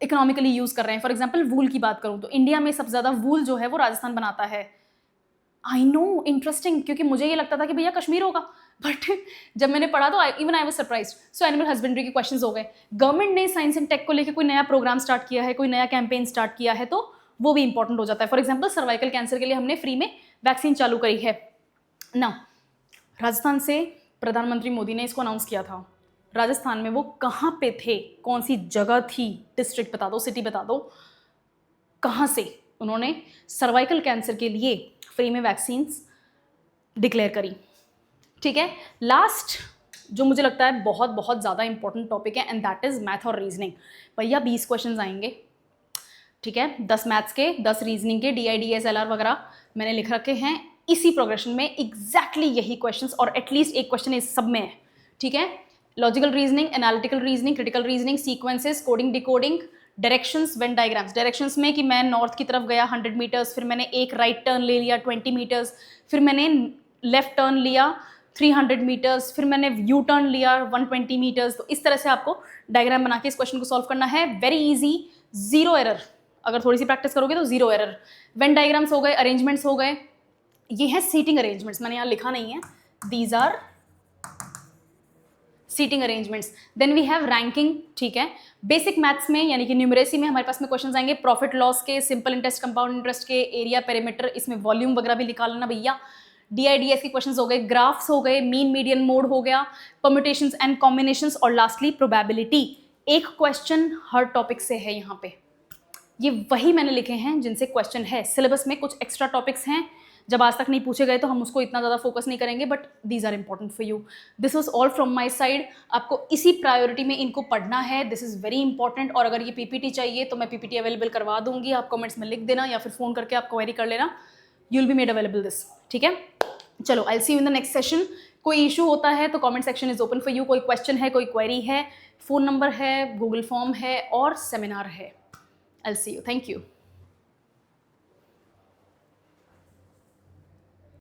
इकोनॉमिकली यूज़ कर रहे हैं। फॉर एग्जांपल वूल की बात करूँ तो इंडिया में सबसे ज़्यादा वूल जो है वो राजस्थान बनाता है। आई नो, इंटरेस्टिंग, क्योंकि मुझे ये लगता था कि भैया कश्मीर होगा, बट जब मैंने पढ़ा तो even I was surprised. So animal husbandry के क्वेश्चंस हो गए। गवर्नमेंट ने साइंस एंड टेक को लेकर कोई नया प्रोग्राम स्टार्ट किया है, कोई नया कैंपेन स्टार्ट किया है, तो वो भी इंपॉर्टेंट हो जाता है। फॉर एग्जाम्पल सर्वाइकल कैंसर के लिए हमने फ्री में वैक्सीन चालू करी है ना। राजस्थान से प्रधानमंत्री मोदी ने इसको अनाउंस किया था। राजस्थान में वो कहाँ पे थे, कौन सी जगह थी, डिस्ट्रिक्ट बता दो, सिटी बता दो, कहाँ से उन्होंने सर्वाइकल कैंसर के लिए फ्री में वैक्सीन्स डिक्लेयर करी, ठीक है। लास्ट जो मुझे लगता है बहुत बहुत ज़्यादा इंपॉर्टेंट टॉपिक है, एंड दैट इज़ मैथ और रीजनिंग। भैया 20 क्वेश्चन आएंगे, ठीक है, 10 मैथ्स के, 10 रीजनिंग के, DIDS LR वगैरह मैंने लिख रखे हैं। इसी प्रोग्रेशन में एग्जैक्टली यही क्वेश्चंस, और एटलीस्ट एक क्वेश्चन इस सब में है, ठीक है। Logical reasoning, analytical reasoning, critical reasoning, sequences, coding, decoding, directions, Venn diagrams. Directions में कि मैं नॉर्थ की तरफ गया 100 मीटर्स, फिर मैंने एक राइट टर्न ले लिया 20 मीटर्स, फिर मैंने लेफ्ट टर्न लिया 300 मीटर्स, फिर मैंने यू टर्न लिया 120 मीटर्स। तो इस तरह से आपको डायग्राम बना के इस क्वेश्चन को सॉल्व करना है। वेरी ईजी, जीरो एरर, अगर थोड़ी सी प्रैक्टिस करोगे तो जीरो एरर। वेन डायग्राम्स हो गए, अरेंजमेंट्स हो गए, ये है सीटिंग अरेंजमेंट्स, मैंने यहाँ लिखा नहीं है, these are seating arrangements. Then we have ranking, ठीक है। बेसिक मैथ्स में यानी कि न्यूमरेसी में हमारे पास में क्वेश्चंस आएंगे प्रॉफिट लॉस के, सिंपल इंटरेस्ट, कंपाउंड इंटरेस्ट के, एरिया, पेरीमीटर, इसमें वॉल्यूम वगैरह भी निकाल लेना भैया। DIDS के क्वेश्चंस हो गए, ग्राफ्स हो गए, मीन मीडियन मोड हो गया, परम्यूटेशंस एंड कॉम्बिनेशंस, और लास्टली प्रोबेबिलिटी। एक क्वेश्चन हर टॉपिक से है यहाँ पे। ये वही मैंने लिखे हैं जिनसे क्वेश्चन है। सिलेबस में कुछ एक्स्ट्रा टॉपिक्स हैं, जब आज तक नहीं पूछे गए तो हम उसको इतना ज़्यादा फोकस नहीं करेंगे, but these are important for you. This was all from my side. आपको इसी प्रायोरिटी में इनको पढ़ना है, दिस इज़ वेरी इंपॉर्टेंट। और अगर ये PPT चाहिए तो मैं PPT अवेलेबल करवा दूंगी, आप कमेंट्स में लिख देना या फिर फ़ोन करके आप क्वेरी कर लेना, you will be made available this, ठीक है। चलो, I see you in the next session. कोई इशू होता है तो comment section is open for you. कोई क्वेश्चन है, कोई क्वेरी है, फ़ोन नंबर है, गूगल फॉर्म है और सेमिनार है। I see you, thank you.